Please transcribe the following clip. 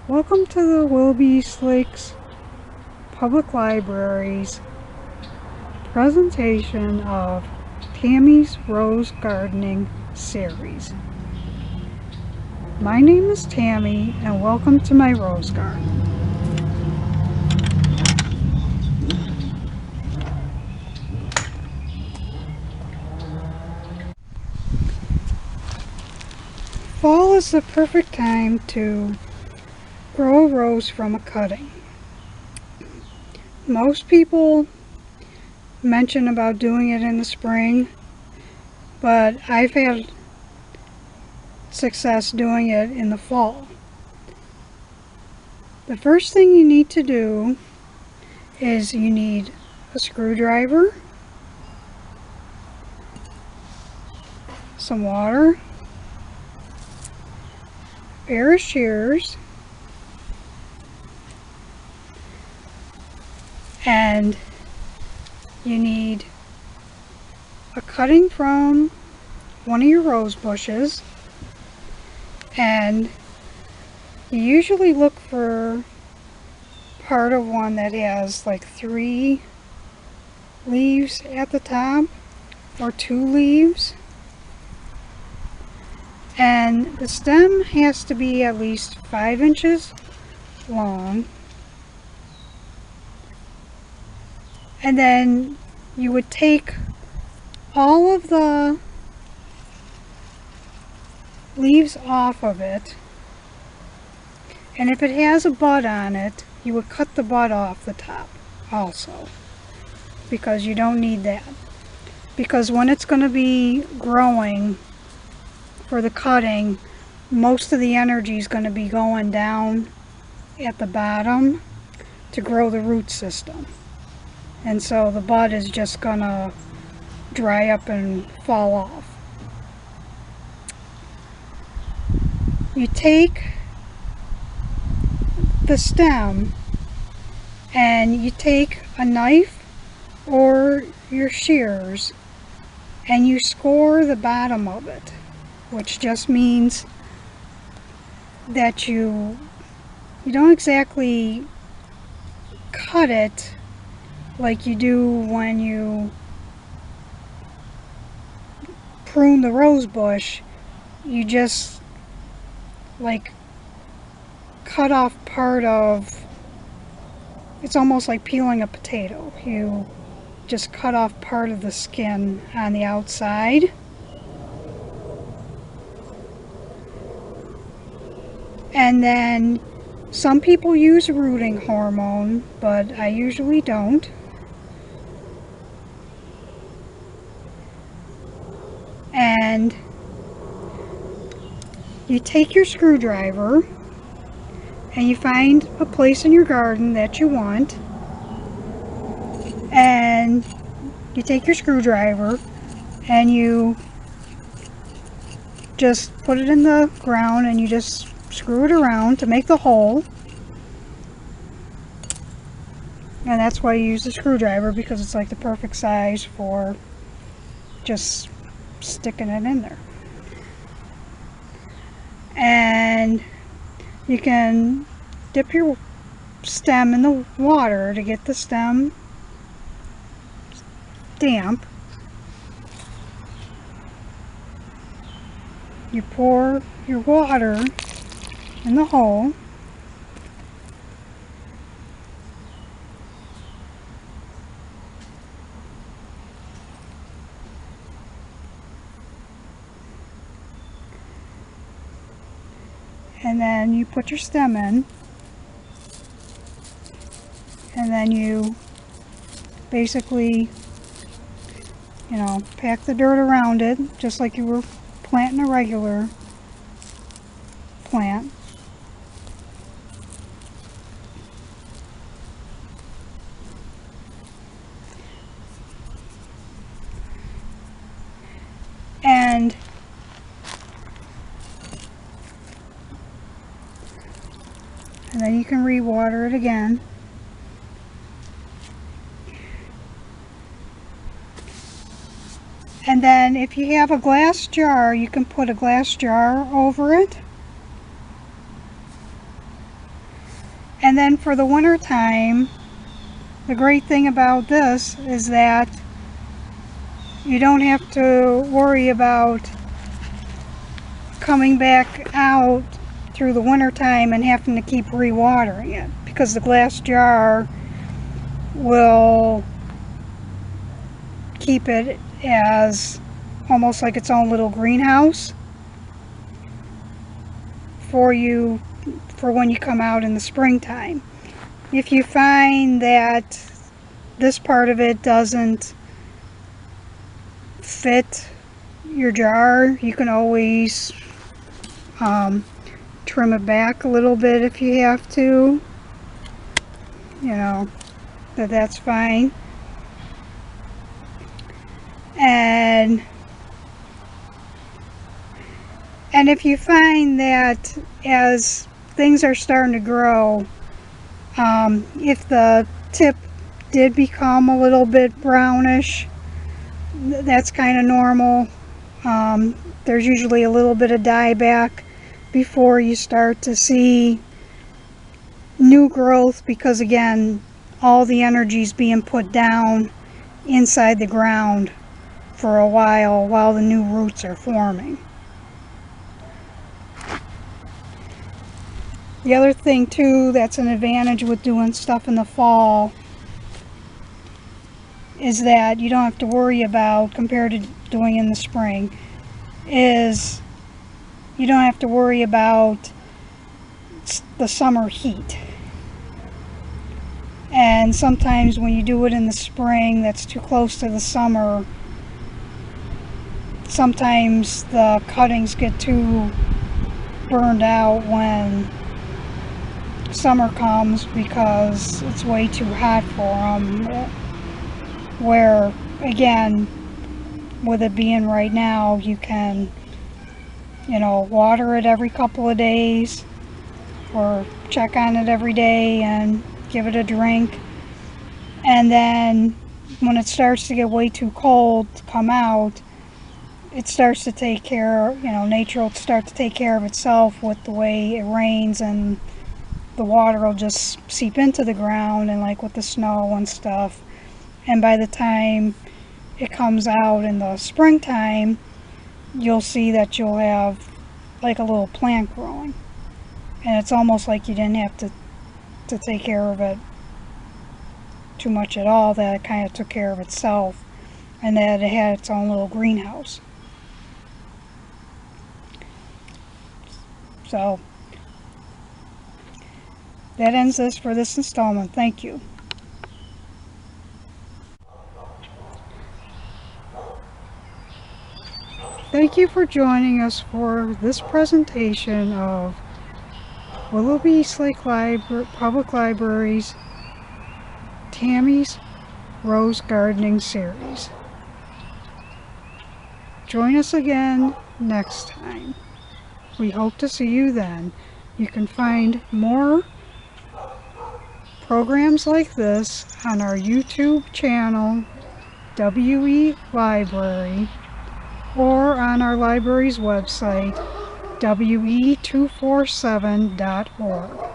Welcome to the Willoughby-Eastlake's Public Library's presentation of Tammy's Rose Gardening Series. My name is Tammy and welcome to my rose garden. Fall is the perfect time to grow a rose from a cutting. Most people mention about doing it in the spring, but I've had success doing it in the fall. The first thing you need to do is you need a screwdriver, some water, a pair of shears, and you need a cutting from one of your rose bushes, and you usually look for part of one that has like 3 leaves at the top or 2 leaves, and the stem has to be at least 5 inches long. And then you would take all of the leaves off of it, and if it has a bud on it, you would cut the bud off the top also, because you don't need that. Because when it's going to be growing for the cutting, most of the energy is going to be going down at the bottom to grow the root system. And so the bud is just gonna dry up and fall off. You take the stem and you take a knife or your shears and you score the bottom of it, which just means that you don't exactly cut it like you do when you prune the rose bush. You just like cut off part of, it's almost like peeling a potato. You just cut off part of the skin on the outside, and then some people use rooting hormone, but I usually don't. And you take your screwdriver and you find a place in your garden that you want, and you take your screwdriver and you just put it in the ground and you just screw it around to make the hole. And that's why you use the screwdriver, because it's like the perfect size for just sticking it in there. And you can dip your stem in the water to get the stem damp. You pour your water in the hole, and then you put your stem in, and then you basically, pack the dirt around it just like you were planting a regular plant. And then you can re-water it again. And then if you have a glass jar, you can put a glass jar over it. And then for the winter time, the great thing about this is that you don't have to worry about coming back out through the winter time and having to keep re-watering it, because the glass jar will keep it as almost like its own little greenhouse for you for when you come out in the springtime. If you find that this part of it doesn't fit your jar, you can always trim it back a little bit if you have to. You know, that's fine. And if you find that as things are starting to grow, if the tip did become a little bit brownish, that's kind of normal. There's usually a little bit of dieback before you start to see new growth, because again, all the energy is being put down inside the ground for a while the new roots are forming. The other thing too that's an advantage with doing stuff in the fall is that you don't have to worry about, compared to doing in the spring, is you don't have to worry about the summer heat. And sometimes when you do it in the spring that's too close to the summer, sometimes the cuttings get too burned out when summer comes because it's way too hot for them. Where again, with it being right now, you can, you know, water it every couple of days or check on it every day and give it a drink. And then when it starts to get way too cold to come out, it starts to take care, you know, nature will start to take care of itself with the way it rains, and the water will just seep into the ground, and like with the snow and stuff. And by the time it comes out in the springtime, you'll see that you'll have like a little plant growing. And it's almost like you didn't have to take care of it too much at all, that it kind of took care of itself, and that it had its own little greenhouse. So that ends this for this installment. Thank you. Thank you for joining us for this presentation of Willoughby-Eastlake Public Library's Tammy's Rose Gardening Series. Join us again next time. We hope to see you then. You can find more programs like this on our YouTube channel, WE Library, or on our library's website, we247.org.